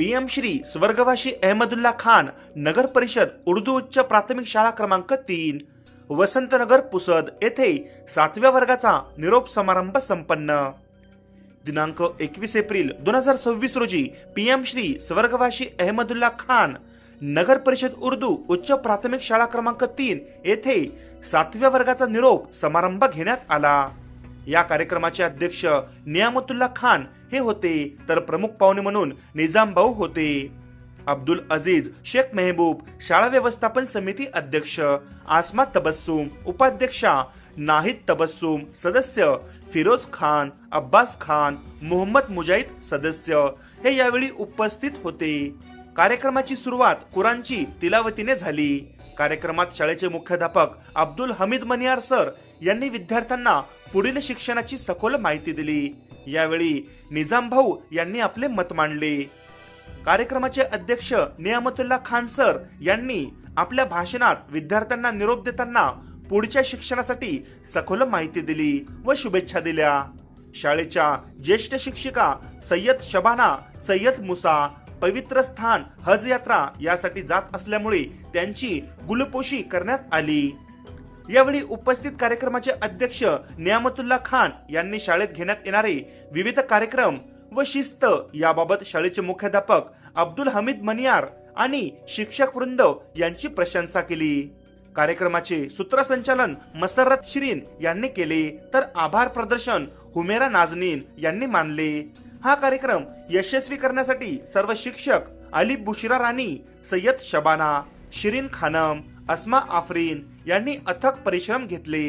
PM Shri स्वर्गवासी अहमदुल्ला खान नगर परिषद उर्दू उच्च प्राथमिक शाळा क्रमांक 3 वसंतनगर पुसद येथे 7व्या वर्गाचा निरोप समारंभ संपन्न। दिनांक 21 एप्रिल 2026 रोजी पीएम श्री स्वर्गवासी अहमदुल्ला खान नगर परिषद उर्दू उच्च प्राथमिक शाळा क्रमांक 3 येथे 7व्या वर्गाचा निरोप समारंभ घेण्यात आला। या कार्यक्रमाचे अध्यक्ष नियामतुल्ला खान हे होते, तर प्रमुख पाहुणे म्हणून निजाम भाऊ होते। अब्दुल अजीज शेख मेहबूब शाळा व्यवस्थापन समिती अध्यक्ष, आसमा तबस्सुम उपाध्यक्षा, नाहिद तबस्सुम सदस्य, फिरोज खान, अब्बास खान, मोहम्मद मुजाहिद सदस्य हे यावेळी उपस्थित होते। कार्यक्रमाची सुरुवात कुराणची तिलावतीने झाली। कार्यक्रमात शाळेचे मुख्याध्यापक अब्दुल हमीद मनियार सर यांनी विद्यार्थ्यांना पुढील शिक्षणाची सखोल माहिती दिली। यावेळी निजाम भाऊ यांनी आपले मत मांडले। कार्यक्रमाचे अध्यक्ष नियामतुल्ला खान सर यांनी आपल्या भाषणात विद्यार्थ्यांना निरोप देताना पुढच्या शिक्षणासाठी सखोल माहिती दिली व शुभेच्छा दिल्या। शाळेच्या ज्येष्ठ शिक्षिका सय्यद शबाना, सय्यद मुसा पवित्र स्थान हज यात्रा यासाठी जात असल्यामुळे त्यांची गुलपोशी करण्यात आली। यावेळी उपस्थित कार्यक्रमाचे अध्यक्ष नियामतुल्ला खान यांनी शाळेत घेण्यात येणारे विविध कार्यक्रम व शिस्त याबाबत शाळेचे मुख्याध्यापक अब्दुल हमीद मनियार आणि शिक्षक वृंद यांची प्रशंसा केली। कार्यक्रमाचे सूत्रसंचालन मसरत शिरीन यांनी केले, तर आभार प्रदर्शन हुमेरा नाजनीन यांनी मानले। हा कार्यक्रम यशस्वी करण्यासाठी सर्व शिक्षक अली बुशिरा राणी, सय्यद शबाना, शिरीन खानम, अस्मा आफरीन यांनी अथक परिश्रम घेतले।